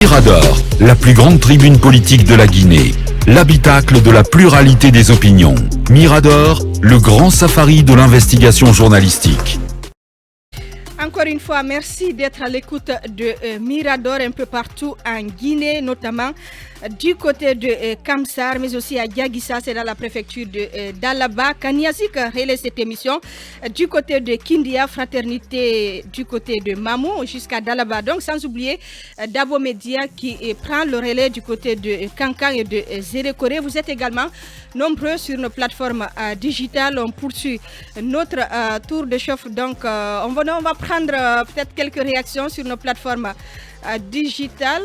Mirador, la plus grande tribune politique de la Guinée, l'habitacle de la pluralité des opinions. Mirador, le grand safari de l'investigation journalistique. Encore une fois, merci d'être à l'écoute de Mirador un peu partout en Guinée, notamment du côté de Kamsar, mais aussi à Diaguissa, c'est dans la préfecture de Dalaba. Kaniasik relaie cette émission du côté de Kindia, Fraternité du côté de Mamou jusqu'à Dalaba. Donc, sans oublier Dabo Media qui prend le relais du côté de Kankan et de Zérékoré. Vous êtes également nombreux sur nos plateformes digitales. On poursuit notre tour de chauffe. Donc, on va prendre peut-être quelques réactions sur nos plateformes digitales.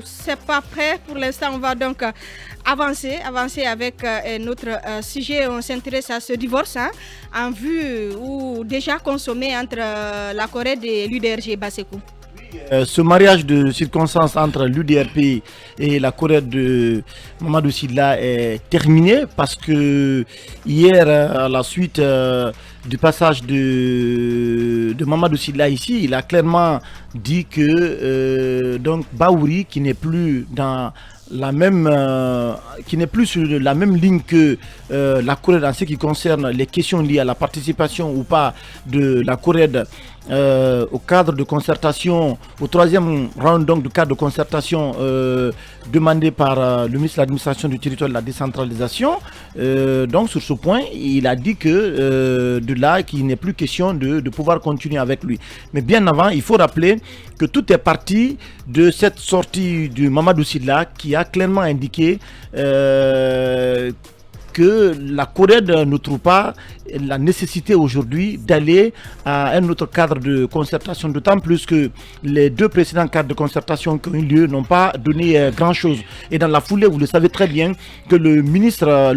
C'est pas prêt pour l'instant. On va donc avancer avec notre sujet. On s'intéresse à ce divorce en vue ou déjà consommé entre la Corée et l'UDRG. Basekou. Ce mariage de circonstances entre l'UDRP et la Corée de Mamadou Sylla est terminé parce que hier, à la suite du passage de Mamadou Sylla ici, il a clairement dit que donc Baouri, qui n'est plus dans la même, qui n'est plus sur la même ligne que la Corée en ce qui concerne les questions liées à la participation ou pas de la Corée au cadre de concertation, au troisième round donc du cadre de concertation demandé par le ministre de l'administration du territoire et de la décentralisation. Donc sur ce point, il a dit que de là qu'il n'est plus question de pouvoir continuer avec lui. Mais bien avant, il faut rappeler que tout est parti de cette sortie du Mamadou Sylla qui a clairement indiqué que la Corée ne trouve pas la nécessité aujourd'hui d'aller à un autre cadre de concertation, d'autant plus que les deux précédents cadres de concertation qui ont eu lieu n'ont pas donné grand-chose. Et dans la foulée, vous le savez très bien que le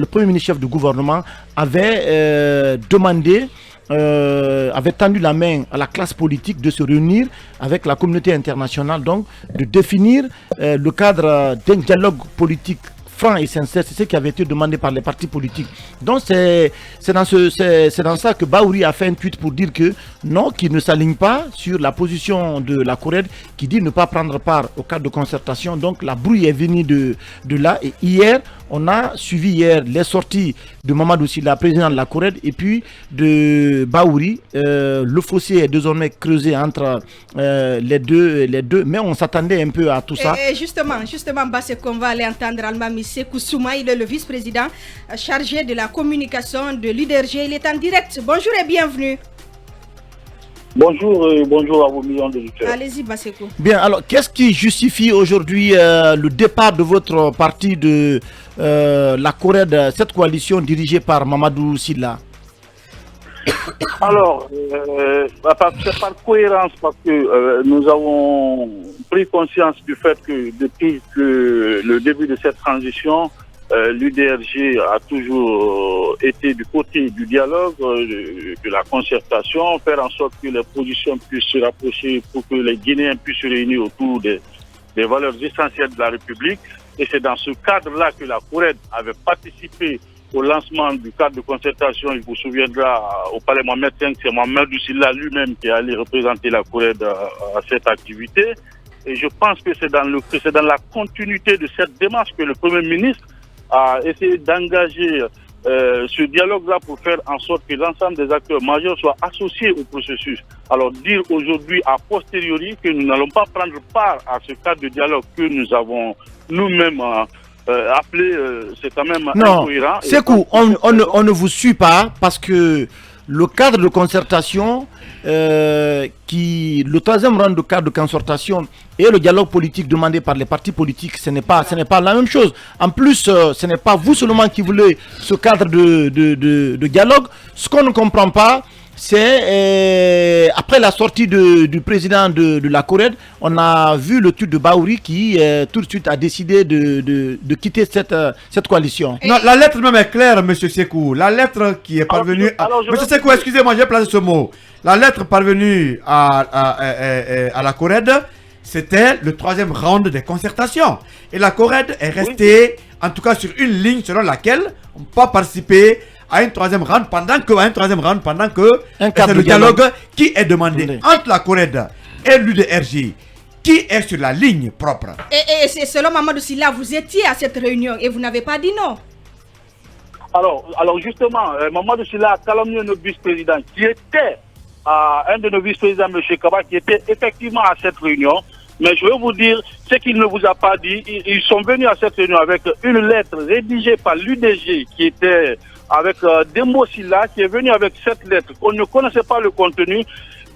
premier ministre chef du gouvernement avait demandé, avait tendu la main à la classe politique de se réunir avec la communauté internationale, donc de définir le cadre d'un dialogue politique franc et sincère. C'est ce qui avait été demandé par les partis politiques. Donc c'est dans ça que Baouri a fait un tweet pour dire que non, qu'il ne s'aligne pas sur la position de la Corée qui dit ne pas prendre part au cadre de concertation. Donc la brouille est venue de là. Et hier, on a suivi les sorties de Mamadou Sylla, président de la Corée, et puis de Baouri. Le fossé est désormais creusé entre les deux, mais on s'attendait un peu à tout ça. Et justement, c'est qu'on va aller entendre Almami Sekou Souma, il est le vice-président chargé de la communication de l'UDRG. Il est en direct. Bonjour et bienvenue. Bonjour et bonjour à vos millions d'auditeurs. Allez-y, Basekou. Bien, alors qu'est-ce qui justifie aujourd'hui le départ de votre parti de la Corée, de cette coalition dirigée par Mamadou Sylla? Alors, c'est par cohérence parce que nous avons pris conscience du fait que depuis le début de cette transition, l'UDRG a toujours été du côté du dialogue, de la concertation, faire en sorte que les positions puissent se rapprocher pour que les Guinéens puissent se réunir autour des valeurs essentielles de la République. Et c'est dans ce cadre-là que la Corée avait participé au lancement du cadre de concertation. Il vous souviendra, au Palais Mohamed V, c'est Mamadou Sylla lui-même qui est allé représenter la Corée à cette activité. Et je pense que c'est dans la continuité de cette démarche que le Premier ministre a essayé d'engager ce dialogue-là pour faire en sorte que l'ensemble des acteurs majeurs soient associés au processus. Alors dire aujourd'hui a posteriori que nous n'allons pas prendre part à ce cadre de dialogue que nous avons nous-mêmes appelé, c'est quand même incohérent. C'est cool, on ne vous suit pas parce que le cadre de concertation, le troisième round de cadre de concertation et le dialogue politique demandé par les partis politiques, ce n'est pas la même chose. En plus, ce n'est pas vous seulement qui voulez ce cadre de dialogue. Ce qu'on ne comprend pas, c'est après la sortie du président de la Corée, on a vu le truc de Baouri qui tout de suite a décidé de quitter cette coalition. Non, la lettre même est claire, monsieur Sekou. La lettre qui est parvenue... Monsieur Sekou, excusez-moi, j'ai placé ce mot. La lettre parvenue à la Corée, c'était le troisième round des concertations. Et la Corée est restée, en tout cas sur une ligne selon laquelle on ne peut pas participer à un troisième round pendant que c'est le dialogue qui est demandé entre la Corée et l'UDRG. qui est sur la ligne propre. Et c'est selon Mamadou Sylla, vous étiez à cette réunion et vous n'avez pas dit non. Alors justement, Mamadou Sylla a calomnié notre vice-président qui était, un de nos vice-présidents, M. Kaba, qui était effectivement à cette réunion. Mais je veux vous dire ce qu'il ne vous a pas dit. Ils sont venus à cette réunion avec une lettre rédigée par l'UDG qui était avec Dembo Sylla, qui est venu avec cette lettre. On ne connaissait pas le contenu.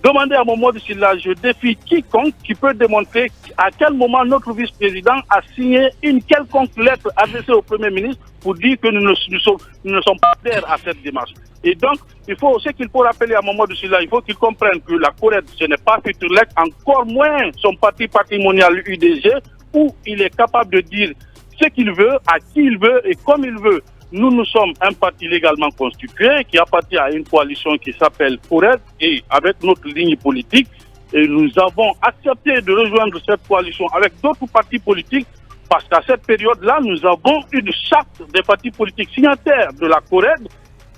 Demandez à Mamadou Sylla, je défie quiconque qui peut démontrer à quel moment notre vice-président a signé une quelconque lettre adressée au Premier ministre pour dire que nous ne sommes pas adhérents à cette démarche. Et donc, ce qu'il faut rappeler à Mamadou Sylla, il faut qu'il comprenne que la CORED, ce n'est pas Futurlec, encore moins son parti patrimonial UDG, où il est capable de dire ce qu'il veut, à qui il veut et comme il veut. Nous sommes un parti légalement constitué qui appartient à une coalition qui s'appelle CORED et avec notre ligne politique. Et nous avons accepté de rejoindre cette coalition avec d'autres partis politiques parce qu'à cette période-là, nous avons une charte des partis politiques signataires de la CORED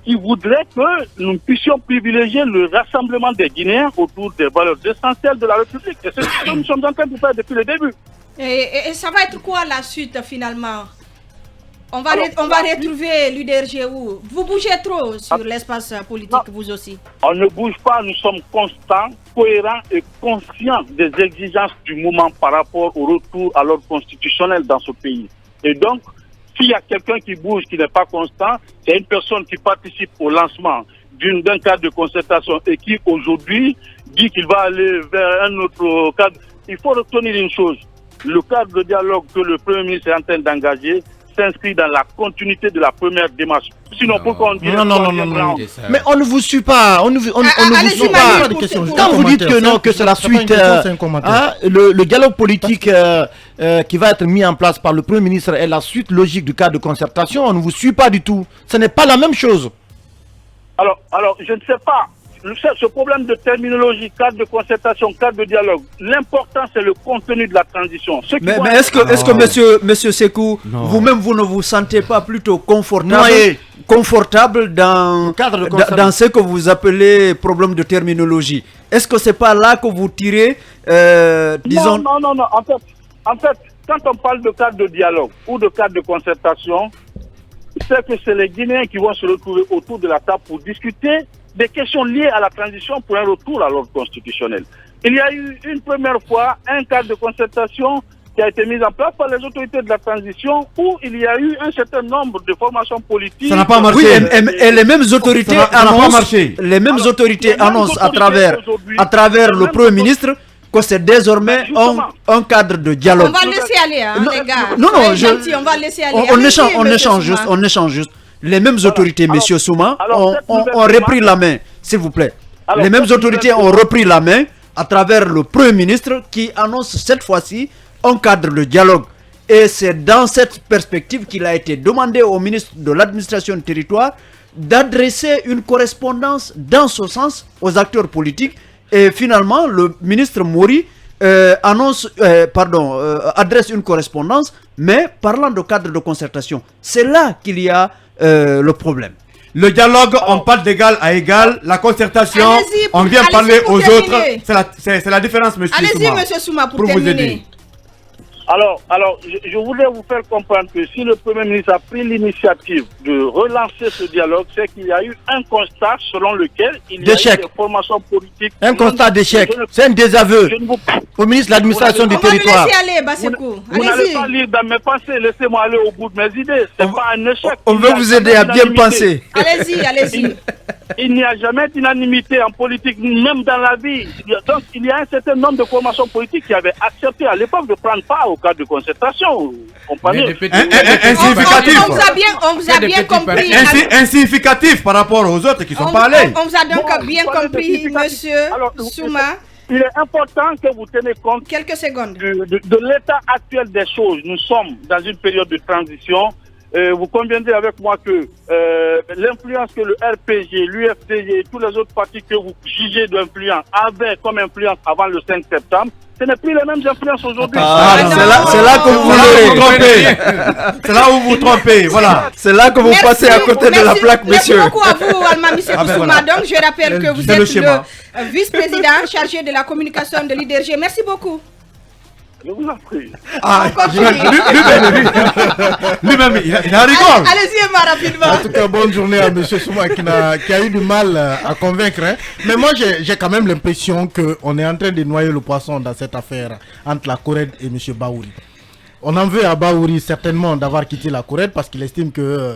qui voudrait que nous puissions privilégier le rassemblement des Guinéens autour des valeurs essentielles de la République. Et c'est ce que nous sommes en train de faire depuis le début. Et ça va être quoi la suite finalement? On va retrouver l'UDRG où? Vous bougez trop sur l'espace politique, vous aussi. On ne bouge pas, nous sommes constants, cohérents et conscients des exigences du moment par rapport au retour à l'ordre constitutionnel dans ce pays. Et donc, s'il y a quelqu'un qui bouge, qui n'est pas constant, c'est une personne qui participe au lancement d'un cadre de concertation et qui aujourd'hui dit qu'il va aller vers un autre cadre. Il faut retenir une chose, le cadre de dialogue que le Premier ministre est en train d'engager s'inscrit dans la continuité de la première démarche. Sinon, pourquoi on dit non. Mais on ne vous suit pas. On ne vous suit pas. Quand vous dites que non, que c'est la suite, le dialogue politique qui va être mis en place par le Premier ministre est la suite logique du cadre de concertation. On ne vous suit pas du tout. Ce n'est pas la même chose. Alors, je ne sais pas. Ce problème de terminologie, cadre de concertation, cadre de dialogue, l'important c'est le contenu de la transition. Mais est-ce que monsieur Sekou, vous-même vous ne vous sentez pas plutôt confortable dans ce que vous appelez problème de terminologie? Est-ce que c'est pas là que vous tirez, disons... Non. En fait, quand on parle de cadre de dialogue ou de cadre de concertation, c'est que c'est les Guinéens qui vont se retrouver autour de la table pour discuter des questions liées à la transition pour un retour à l'ordre constitutionnel. Il y a eu une première fois un cadre de concertation qui a été mis en place par les autorités de la transition où il y a eu un certain nombre de formations politiques. Ça n'a pas marché. Oui, et les mêmes autorités annoncent à travers le Premier ministre que c'est désormais un cadre de dialogue. On va laisser aller, les gars. Non, on va laisser aller. On échange juste. Les mêmes autorités, monsieur Souma, ont repris la main, s'il vous plaît. Les mêmes autorités ont repris la main à travers le Premier ministre qui annonce cette fois-ci un cadre de dialogue. Et c'est dans cette perspective qu'il a été demandé au ministre de l'administration du territoire d'adresser une correspondance dans ce sens aux acteurs politiques. Et finalement, le ministre Mori adresse une correspondance, mais parlant de cadre de concertation. C'est là qu'il y a le problème. Le dialogue, on parle d'égal à égal. La concertation, on vient parler aux autres. C'est la différence, monsieur Souma. Allez-y, monsieur Souma, pour terminer. Alors, je voulais vous faire comprendre que si le Premier ministre a pris l'initiative de relancer ce dialogue, c'est qu'il y a eu un constat selon lequel il y a eu des formations politiques. Un constat d'échec. C'est un désaveu au ministre de l'administration du territoire. Vous n'allez pas lire dans mes pensées. Laissez-moi aller au bout de mes idées. C'est pas un échec. On veut vous aider à bien penser. Allez-y. Il n'y a jamais d'unanimité en politique, même dans la vie. Donc, il y a un certain nombre de formations politiques qui avaient accepté à l'époque de prendre part au cadre de concertation. Vous comprenez? Insignificatif. On vous a bien compris. Insignificatif par rapport aux autres qui ne sont pas allés. On vous a donc bien compris, monsieur Souma. Il est important que vous tenez compte quelques secondes de l'état actuel des choses. Nous sommes dans une période de transition. Vous conviendrez avec moi que l'influence que le RPG, l'UFDG et tous les autres partis que vous jugez d'influence avaient comme influence avant le 5 septembre, ce n'est plus les mêmes influences aujourd'hui. C'est là que vous vous trompez. C'est là où vous vous trompez. Voilà. C'est là que vous passez à côté de la plaque, monsieur. Merci beaucoup à vous, Almami Sekou Souma. Donc, je rappelle que vous êtes le vice-président chargé de la communication de l'IDRG. Merci beaucoup. Je vous en prie. Lui-même, il a rigole. Allez-y, Emma, rapidement. En tout cas, bonne journée à M. Souma qui a eu du mal à convaincre. Hein. Mais moi, j'ai quand même l'impression qu'on est en train de noyer le poisson dans cette affaire entre la CORED et M. Bahouri. On en veut à Bahouri certainement d'avoir quitté la CORED parce qu'il estime que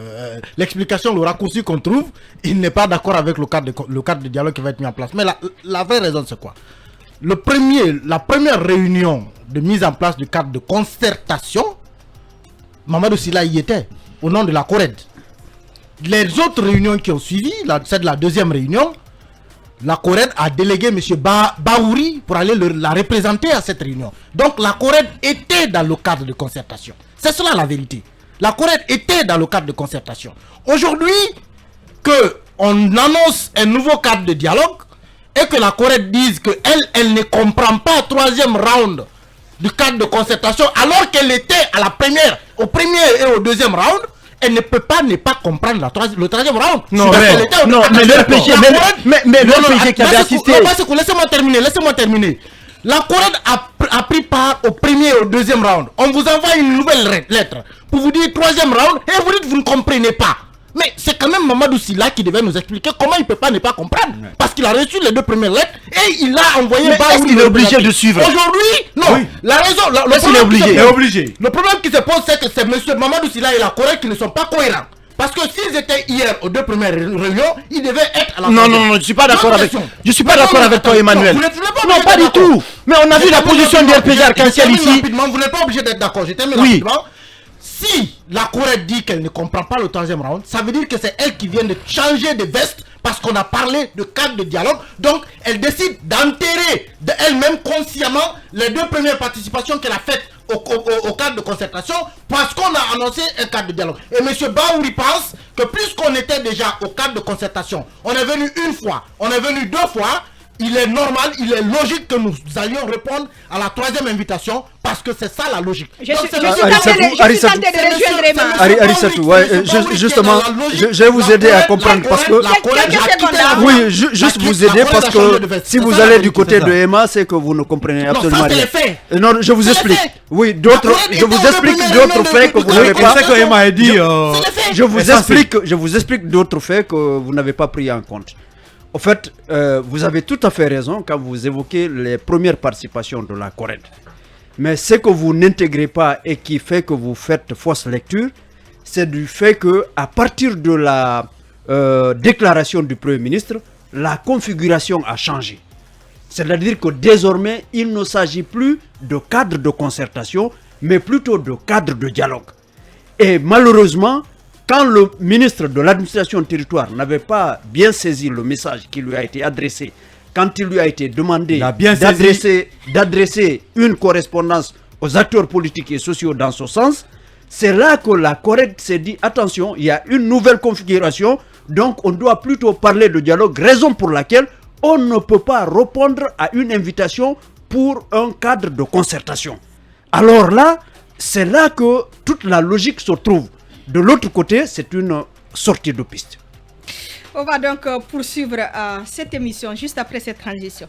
l'explication, le raccourci qu'on trouve, il n'est pas d'accord avec le cadre de dialogue qui va être mis en place. Mais la vraie raison, c'est quoi? La première réunion de mise en place du cadre de concertation, Mamadou Sylla y était, au nom de la CORED. Les autres réunions qui ont suivi, c'est de la deuxième réunion, la CORED a délégué M. Bahouri pour aller la représenter à cette réunion. Donc la CORED était dans le cadre de concertation. C'est cela la vérité. La CORED était dans le cadre de concertation. Aujourd'hui, qu'on annonce un nouveau cadre de dialogue et que la CORED dise qu'elle ne comprend pas le troisième round du cadre de concertation alors qu'elle était au premier et au deuxième round, elle ne peut pas ne pas comprendre le troisième round. Non, mais l'RPG qui avait assisté... Laissez-moi terminer. La CORED a pris part au premier et au deuxième round. On vous envoie une nouvelle lettre pour vous dire troisième round et vous dites que vous ne comprenez pas. Mais c'est quand même Mamadou Sylla qui devait nous expliquer comment il ne peut pas ne pas comprendre. Parce qu'il a reçu les deux premières lettres et il a envoyé... Mais est-ce qu'il est obligé de suivre? Aujourd'hui, non. Oui. La raison... Il est obligé. Le problème qui se pose, c'est que c'est M. Mamadou Sylla et la CORED qui ne sont pas cohérents. Parce que s'ils étaient hier aux deux premières réunions, ils devaient être à la Non, je suis pas d'accord avec... Je suis pas d'accord avec toi, Emmanuel. Non, pas du tout. Mais on a vu la position du RPG Arc-en-Ciel ici. Vous n'êtes pas obligé d'être d'accord. Je termine rapidement. Si la CORED dit qu'elle ne comprend pas le troisième round, ça veut dire que c'est elle qui vient de changer de veste parce qu'on a parlé de cadre de dialogue. Donc, elle décide d'enterrer d'elle-même consciemment les deux premières participations qu'elle a faites au cadre de concertation parce qu'on a annoncé un cadre de dialogue. Et M. Bahouri pense que puisqu'on était déjà au cadre de concertation, on est venu une fois, on est venu deux fois, il est normal, il est logique que nous allions répondre à la troisième invitation parce que c'est ça la logique. Je suis tenté de rejoindre Arisatou, justement, je vais vous aider à comprendre parce que... Oui, juste vous aider parce que si vous allez du côté de Emma, c'est que vous ne comprenez absolument rien. Non, je vous explique. Oui, je vous explique d'autres faits que vous n'avez pas... C'est ce que Emma a dit. Je vous explique d'autres faits que vous n'avez pas pris en compte. En fait, vous avez tout à fait raison quand vous évoquez les premières participations de la CORED. Mais ce que vous n'intégrez pas et qui fait que vous faites fausse lecture, c'est du fait que à partir de la déclaration du Premier ministre, la configuration a changé. C'est-à-dire que désormais, il ne s'agit plus de cadre de concertation, mais plutôt de cadre de dialogue. Et malheureusement, quand le ministre de l'administration territoire n'avait pas bien saisi le message qui lui a été adressé, quand il lui a été demandé d'adresser une correspondance aux acteurs politiques et sociaux dans ce sens, c'est là que la CORED s'est dit, attention, il y a une nouvelle configuration, donc on doit plutôt parler de dialogue, raison pour laquelle on ne peut pas répondre à une invitation pour un cadre de concertation. Alors là, c'est là que toute la logique se trouve. De l'autre côté, c'est une sortie de piste. On va donc poursuivre cette émission juste après cette transition.